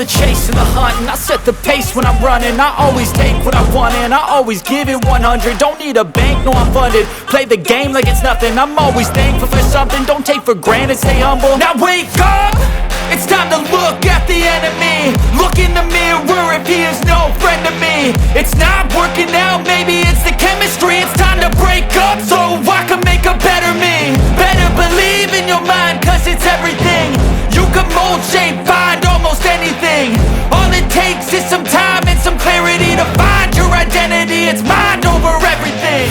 the chase and the hunt, and I set the pace when I'm running. I always take what I want and I always give it 100. Don't need a bank, no I'm funded. Play the game like it's nothing. I'm always thankful for something. Don't take for granted, stay humble. Now wake up! It's time to look at the enemy. Look in the mirror if he is no friend to me. It's not working out, maybe it's the chemistry. It's time to break up so I can make a better me. Better believe in your mind, cause it's everything. You can mold, shape, find almost anything. All it takes is some time and some clarity to find your identity. It's mind over everything.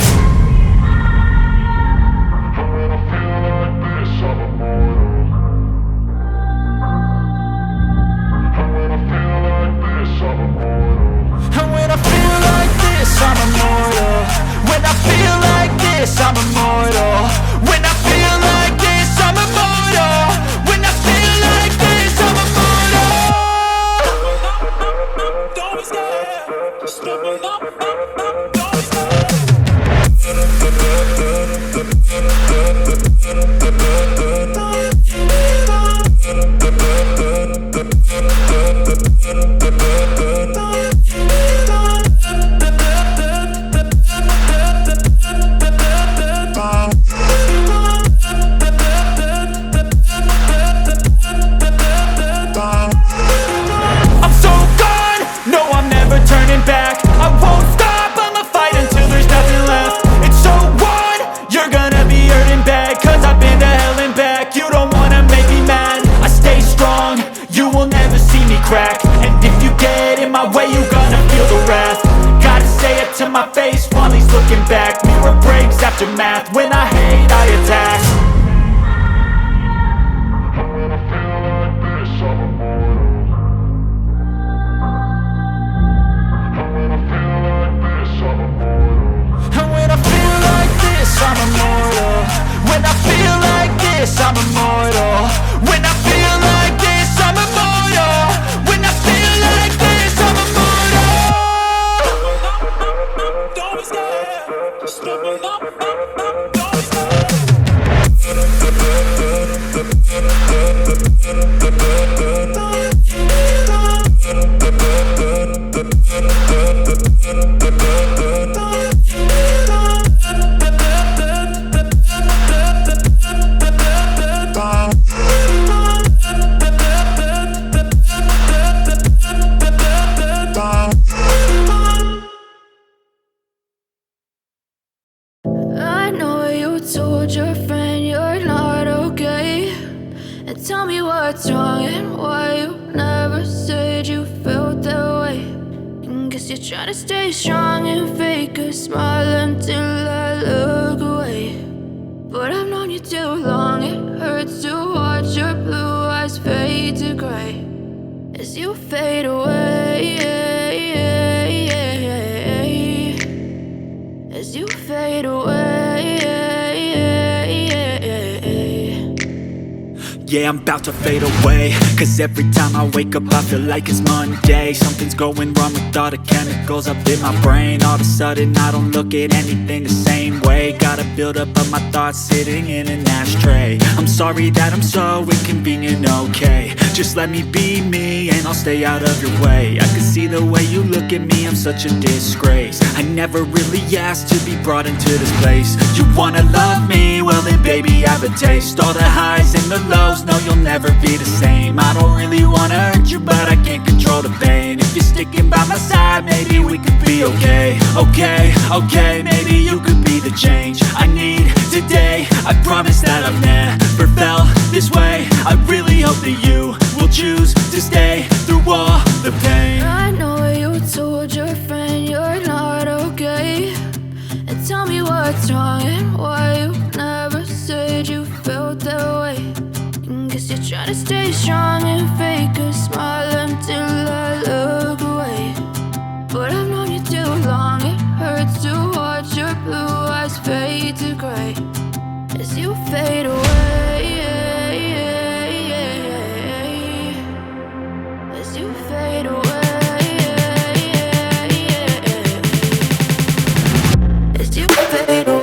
I'm immortal. When I feel like this, I'm immortal. When I feel like this, I'm immortal. When I feel like this, I'm immortal. Don't stop, just step up. To my face while he's looking back. Mirror breaks after math. When I hate, I attack. When I feel like this, I'm immortal. When I feel like this, I'm immortal. When I feel like this, I'm immortal. When I feel like this, I'm immortal. When I feel like this, I'm immortal. When I feel like this, I'm immortal. Just step up. I know you told your friend you're not okay, and tell me what's wrong and why you never said you felt that way. And guess you're trying to stay strong and fake a smile until I look away. But I've known you too long, it hurts to watch your blue eyes fade to gray as you fade away, as you fade away. Yeah, I'm about to fade away, cause every time I wake up I feel like it's Monday. Something's going wrong with all the chemicals up in my brain. All of a sudden I don't look at anything the same way. Gotta build up of my thoughts sitting in an ashtray. I'm sorry that I'm so inconvenient, okay. Just let me be me and I'll stay out of your way. I can see the way you look at me, I'm such a disgrace. I never really asked to be brought into this place. You wanna love me? Well then baby I have a taste. All the highs and the lows, no you'll never be the same. I don't really wanna hurt you but I can't control the pain. If you're sticking by my side maybe we could be okay. Okay, maybe you could be the change I need today. I promise that I've never felt this way. I really hope that you will choose to stay through all the pain. I know you told your friend you're not okay, and tell me what's wrong and why you never said you felt that way. And guess you're trying to stay strong and fake a smile until I look away. But I've known you too long, it hurts to watch your blue eyes fade to gray as you fade away, as you fade away. As you fade away. As you fade away.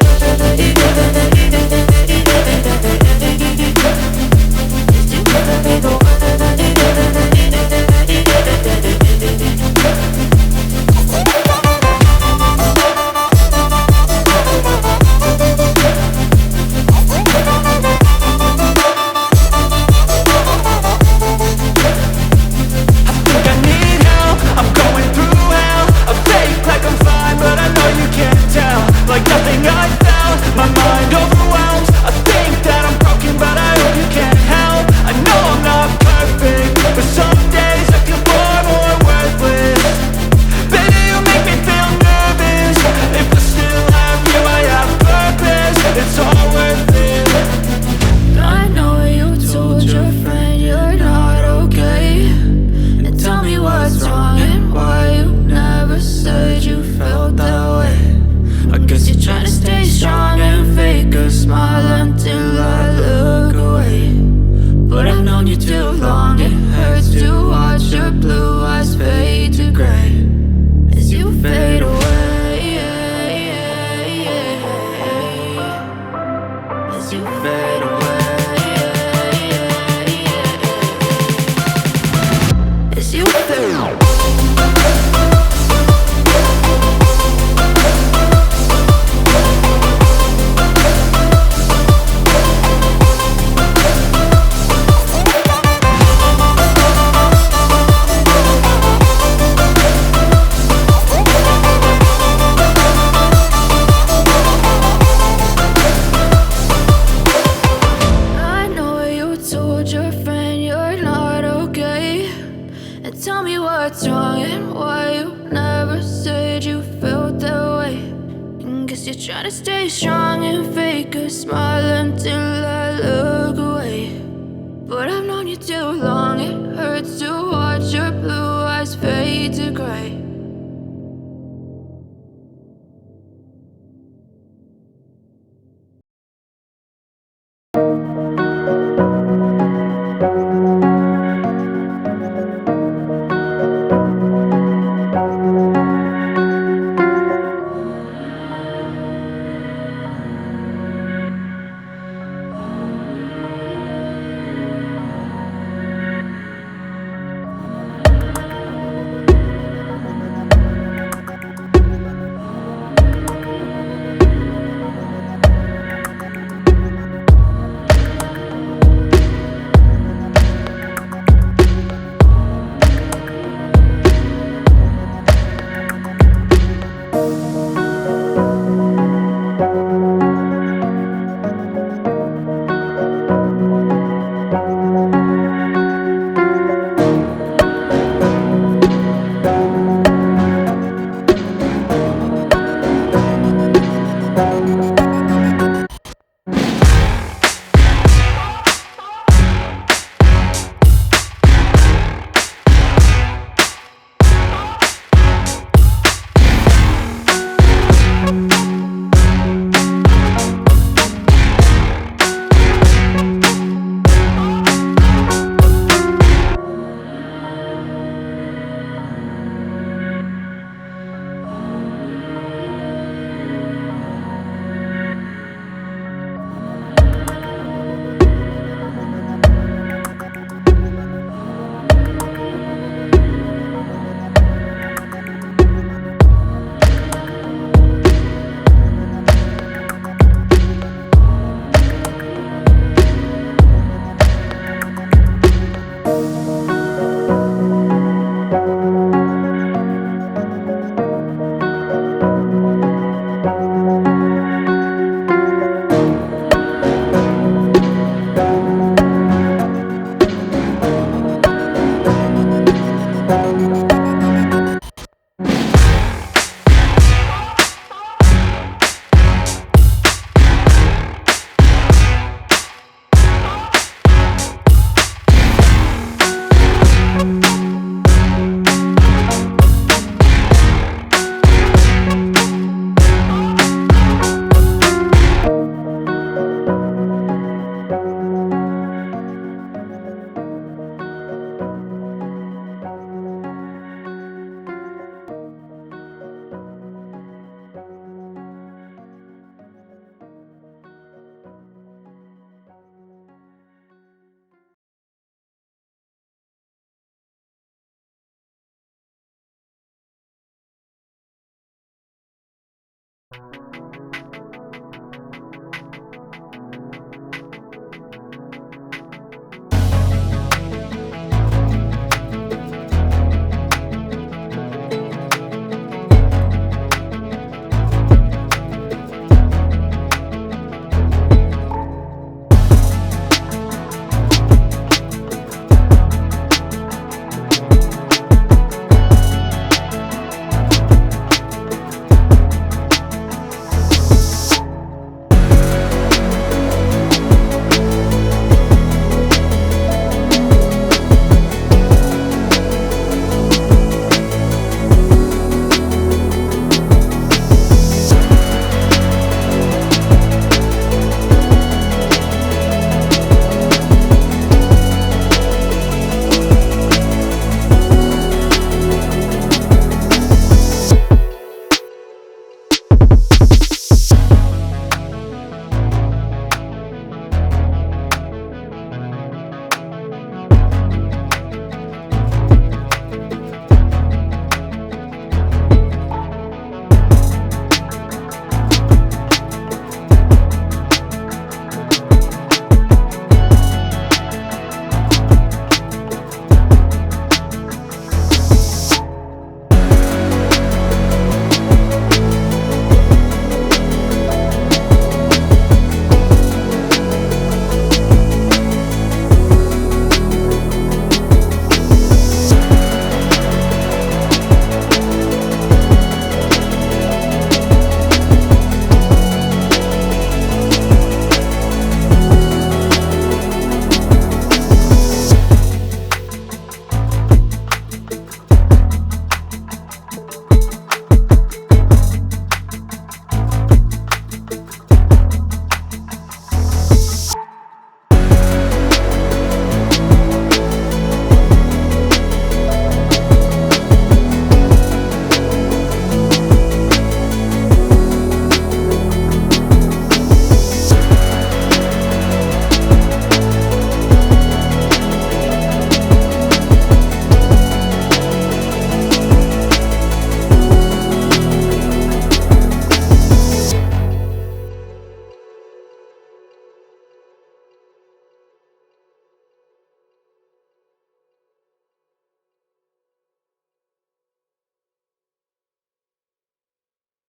what's wrong and why you never said you felt that way. And guess you're trying to stay strong and fake a smile until I look